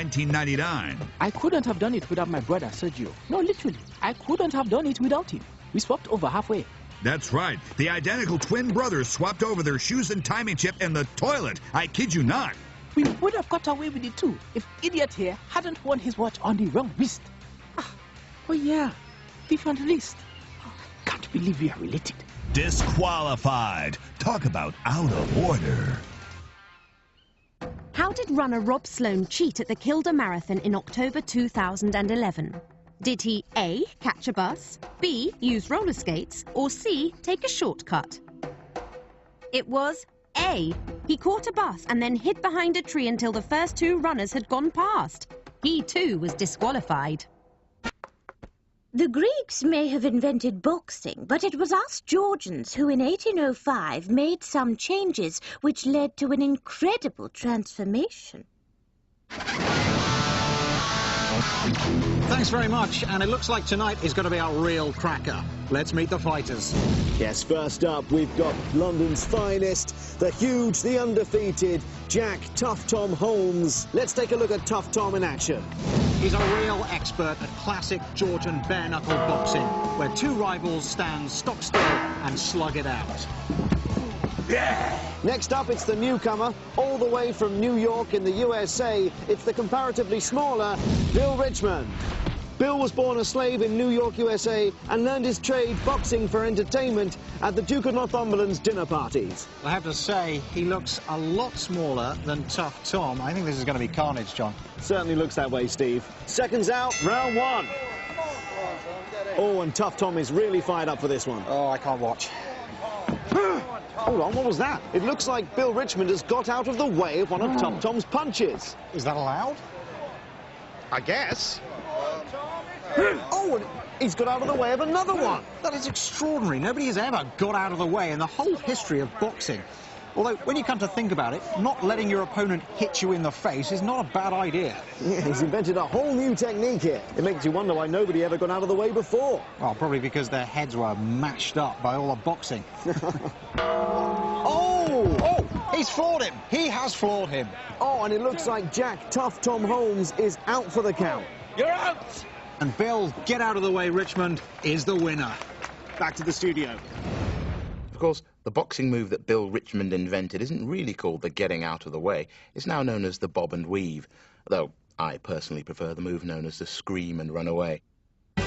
1999. I couldn't have done it without my brother, Sergio. No, literally. I couldn't have done it without him. We swapped over halfway. That's right. The identical twin brothers swapped over their shoes and timing chip in the toilet. I kid you not. We would have got away with it too if idiot here hadn't worn his watch on the wrong wrist. Oh yeah, different wrist. Oh, I can't believe we are related. Disqualified. Talk about out of order. How did runner Rob Sloan cheat at the Kilda Marathon in October 2011? Did he A, catch a bus, B, use roller skates, or C, take a shortcut? It was A. He caught a bus and then hid behind a tree until the first two runners had gone past. He too was disqualified. The Greeks may have invented boxing, but it was us Georgians who in 1805 made some changes which led to an incredible transformation. Thanks very much, and it looks like tonight is going to be a real cracker. Let's meet the fighters. Yes, first up, we've got London's finest, the huge, the undefeated, Jack Tough Tom Holmes. Let's take a look at Tough Tom in action. He's a real expert at classic Georgian bare-knuckle boxing, where two rivals stand stock still and slug it out. Yeah. Next up, it's the newcomer, all the way from New York in the USA. It's the comparatively smaller Bill Richmond. Bill was born a slave in New York, USA, and learned his trade boxing for entertainment at the Duke of Northumberland's dinner parties. I have to say, he looks a lot smaller than Tough Tom. I think this is going to be carnage, John. Certainly looks that way, Steve. Seconds out, round one. Oh, and Tough Tom is really fired up for this one. Oh, I can't watch. Hold on, what was that? It looks like Bill Richmond has got out of the way of one of Tough Tom's punches. Is that allowed? I guess. Oh, and he's got out of the way of another one. That is extraordinary. Nobody has ever got out of the way in the whole history of boxing. Although, when you come to think about it, not letting your opponent hit you in the face is not a bad idea. Yeah, he's invented a whole new technique here. It makes you wonder why nobody ever got out of the way before. Well, probably because their heads were mashed up by all the boxing. Oh, he's floored him. He has floored him. Oh, and it looks like Jack Tough Tom Holmes is out for the count. You're out! And Bill, get out of the way, Richmond, is the winner. Back to the studio. Of course, the boxing move that Bill Richmond invented isn't really called the getting out of the way. It's now known as the bob and weave, though I personally prefer the move known as the scream and run away.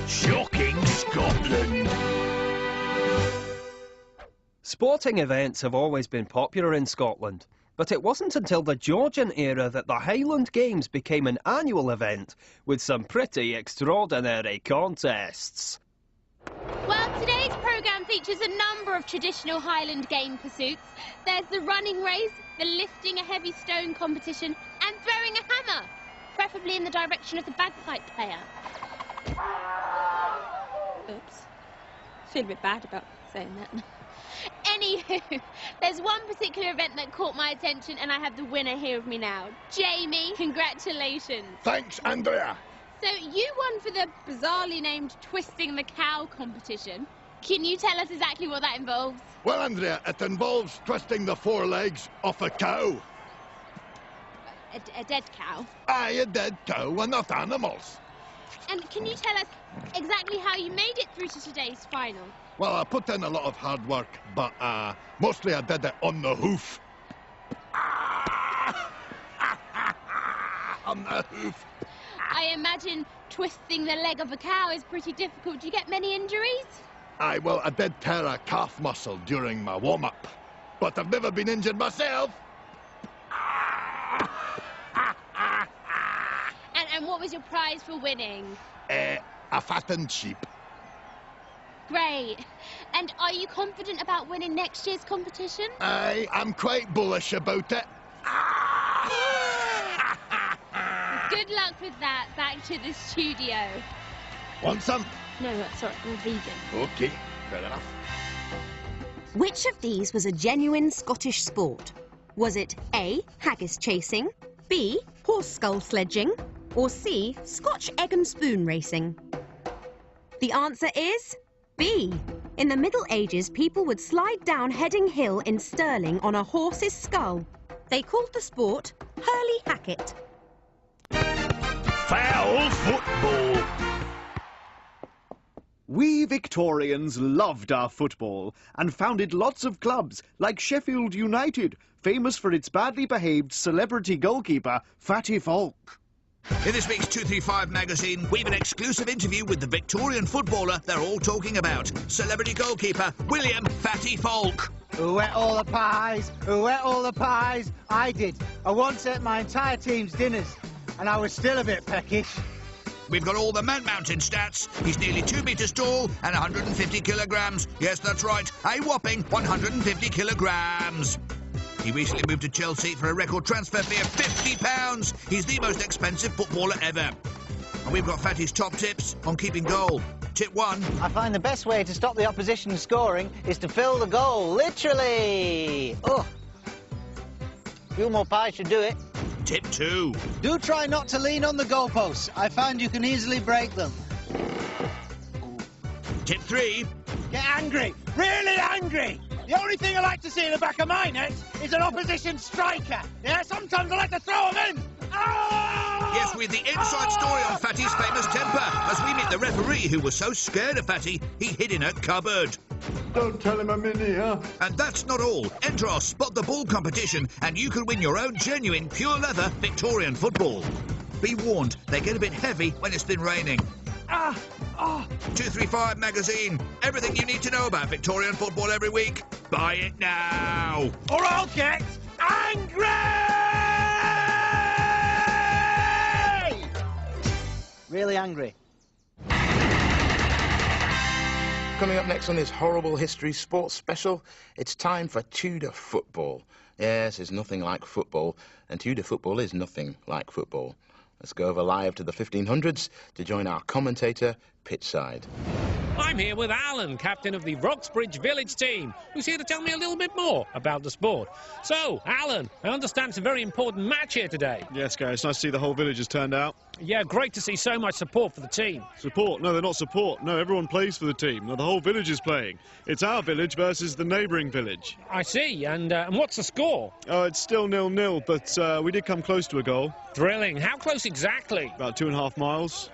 Shocking Scotland! Sporting events have always been popular in Scotland, but it wasn't until the Georgian era that the Highland Games became an annual event with some pretty extraordinary contests. Well, today's programme features a number of traditional Highland game pursuits. There's the running race, the lifting a heavy stone competition, and throwing a hammer, preferably in the direction of the bagpipe player. Oops. Feel a bit bad about saying that. Anywho, there's one particular event that caught my attention, and I have the winner here with me now. Jamie, congratulations. Thanks, Andrea. So you won for the bizarrely named Twisting the Cow competition. Can you tell us exactly what that involves? Well, Andrea, it involves twisting the forelegs off a cow. A dead cow? Aye, a dead cow. We're not animals. And can you tell us exactly how you made it through to today's final? Well, I put in a lot of hard work, but mostly I did it on the hoof. On the hoof. I imagine twisting the leg of a cow is pretty difficult. Do you get many injuries? Aye, well, I did tear a calf muscle during my warm-up, but I've never been injured myself. And what was your prize for winning? A fattened sheep. Great. And are you confident about winning next year's competition? Aye, I'm quite bullish about it. Good luck with that. Back to the studio. Want some? No, sorry, I'm vegan. OK, fair enough. Which of these was a genuine Scottish sport? Was it A, haggis chasing, B, horse skull sledging, or C, Scotch egg and spoon racing? The answer is B. In the Middle Ages, people would slide down Heading Hill in Stirling on a horse's skull. They called the sport hurley-hacket. We Victorians loved our football and founded lots of clubs like Sheffield United, famous for its badly behaved celebrity goalkeeper, Fatty Falk. In this week's 235 magazine, we've an exclusive interview with the Victorian footballer they're all talking about, celebrity goalkeeper William Fatty Falk. Who ate all the pies? Who ate all the pies? I did. I once ate my entire team's dinners, and I was still a bit peckish. We've got all the Mount Mountain stats. He's nearly 2 metres tall and 150 kilograms. Yes, that's right, a whopping 150 kilograms. He recently moved to Chelsea for a record transfer fee of £50. He's the most expensive footballer ever. And we've got Fatty's top tips on keeping goal. Tip 1. I find the best way to stop the opposition scoring is to fill the goal, literally. Oh, a few more pies should do it. Tip 2. Do try not to lean on the goalposts. I find you can easily break them. Tip 3. Get angry, really angry. The only thing I like to see in the back of my net is an opposition striker. Yeah, sometimes I like to throw him in. Oh! Yes, with the inside story on Fatty's famous temper, as we meet the referee who was so scared of Fatty, he hid in a cupboard. Don't tell him I'm in here. And that's not all. Enter our Spot the Ball competition, and you can win your own genuine, pure leather Victorian football. Be warned, they get a bit heavy when it's been raining. 235 magazine. Everything you need to know about Victorian football every week. Buy it now. Or I'll get angry! Really angry. Coming up next on this horrible history sports special, it's time for Tudor football. Yes, it's nothing like football, and Tudor football is nothing like football. Let's go over live to the 1500s to join our commentator, Pitchside. I'm here with Alan, captain of the Roxbridge Village team, who's here to tell me a little bit more about the sport. So, Alan, I understand it's a very important match here today. Yes, Gary, it's nice to see the whole village has turned out. Yeah, great to see so much support for the team. Support? No, they're not support. No, everyone plays for the team. No, the whole village is playing. It's our village versus the neighbouring village. I see, and what's the score? Oh, it's still 0-0, but we did come close to a goal. Thrilling. How close exactly? About 2.5 miles.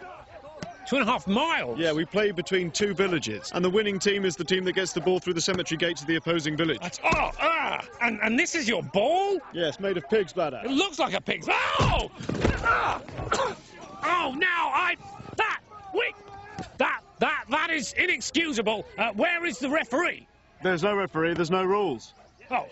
2.5 miles? Yeah, we play between two villages, and the winning team is the team that gets the ball through the cemetery gates of the opposing village. And this is your ball? Yes, made of pig's bladder. It looks like a pig's... Oh! Oh, now that is inexcusable. Where is the referee? There's no referee, there's no rules. Oh,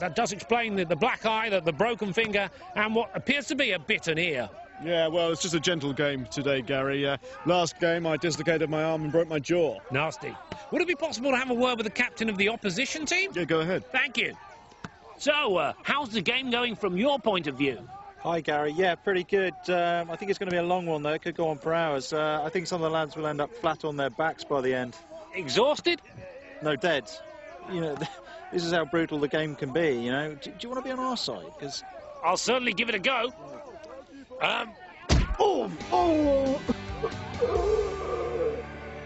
that does explain the black eye, the broken finger, and what appears to be a bitten ear. Yeah, well, it's just a gentle game today, Gary. Last game, I dislocated my arm and broke my jaw. Nasty. Would it be possible to have a word with the captain of the opposition team? Yeah, go ahead. Thank you. So, how's the game going from your point of view? Hi, Gary. Yeah, pretty good. I think it's going to be a long one, though. It could go on for hours. I think some of the lads will end up flat on their backs by the end. Exhausted? No, dead. You know, this is how brutal the game can be, you know. Do you want to be on our side? Because I'll certainly give it a go.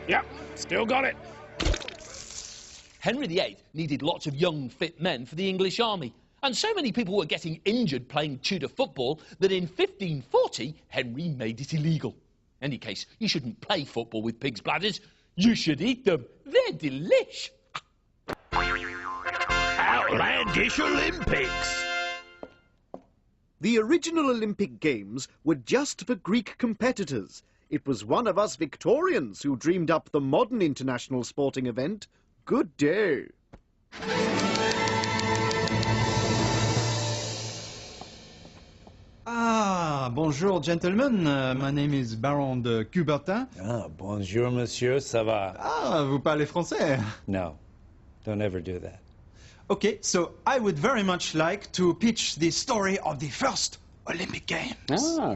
Yep, still got it. Henry VIII needed lots of young, fit men for the English army. And so many people were getting injured playing Tudor football that in 1540, Henry made it illegal. In any case, you shouldn't play football with pig's bladders. You should eat them. They're delish. Outlandish Olympics! The original Olympic Games were just for Greek competitors. It was one of us Victorians who dreamed up the modern international sporting event. Good day. Bonjour, gentlemen. My name is Baron de Coubertin. Bonjour, monsieur. Ça va? Vous parlez français? No, don't ever do that. Okay, so I would very much like to pitch the story of the first Olympic Games.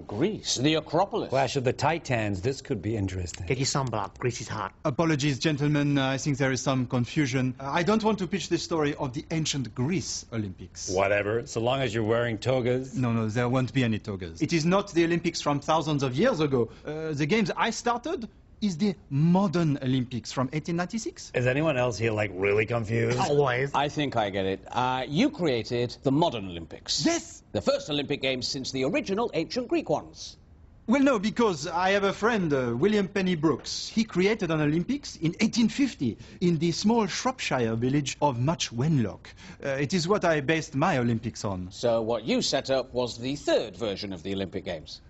Greece. The Acropolis. Clash of the Titans. This could be interesting. Get your sunblock. Greece is hot. Apologies, gentlemen. I think there is some confusion. I don't want to pitch the story of the ancient Greece Olympics. Whatever, so long as you're wearing togas. No, there won't be any togas. It is not the Olympics from thousands of years ago. The games I started is the modern Olympics from 1896. Is anyone else here, like, really confused? Always. I think I get it. You created the modern Olympics. Yes! The first Olympic Games since the original ancient Greek ones. Well, no, because I have a friend, William Penny Brooks. He created an Olympics in 1850 in the small Shropshire village of Much Wenlock. It is what I based my Olympics on. So what you set up was the third version of the Olympic Games?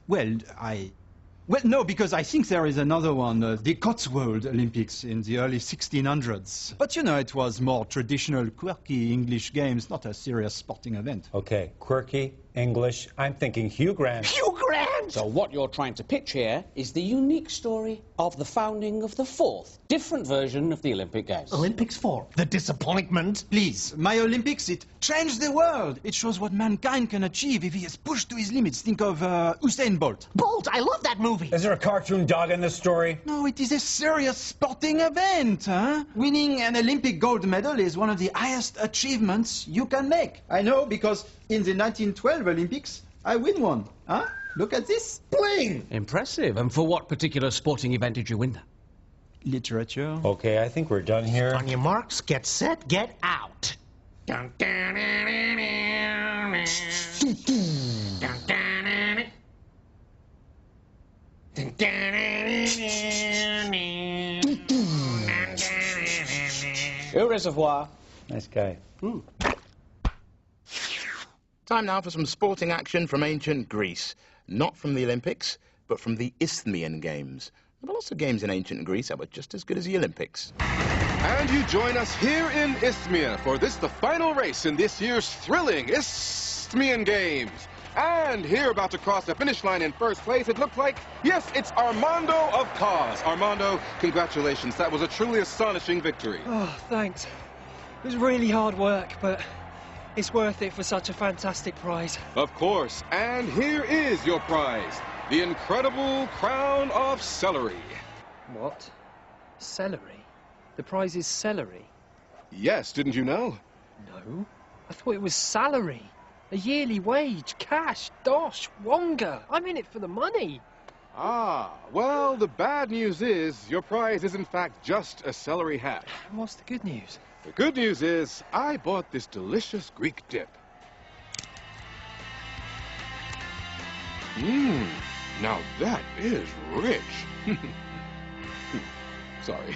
Well, no, because I think there is another one, the Cotswold Olympics in the early 1600s. But you know, it was more traditional, quirky English games, not a serious sporting event. Okay, quirky, English. I'm thinking Hugh Grant. Hugh Grant! So what you're trying to pitch here is the unique story of the founding of the fourth, different version of the Olympic Games. Olympics 4. The disappointment. Please, my Olympics, it changed the world. It shows what mankind can achieve if he is pushed to his limits. Think of Usain Bolt. Bolt, I love that movie. Is there a cartoon dog in this story? No, it is a serious sporting event, huh? Winning an Olympic gold medal is one of the highest achievements you can make. I know, because in the 1912 Olympics, I win one, huh? Look at this. Bling! Impressive. And for what particular sporting event did you win that? Literature. Okay, I think we're done here. On your marks, get set, get out. Au reservoir. Nice guy. Time now for some sporting action from ancient Greece. Not from the Olympics, but from the Isthmian Games. There were lots of games in ancient Greece that were just as good as the Olympics. And you join us here in Isthmia for the final race in this year's thrilling Isthmian Games. And here, about to cross the finish line in first place, it looks like, yes, it's Armando of Cos. Armando, congratulations. That was a truly astonishing victory. Oh, thanks. It was really hard work, but it's worth it for such a fantastic prize. Of course. And here is your prize, the incredible crown of celery. What? Celery? The prize is celery? Yes, didn't you know? No. I thought it was salary. A yearly wage, cash, dosh, wonga. I'm in it for the money. Ah, well, the bad news is your prize is in fact just a celery hat. And what's the good news? The good news is I bought this delicious Greek dip. Now that is rich. Sorry.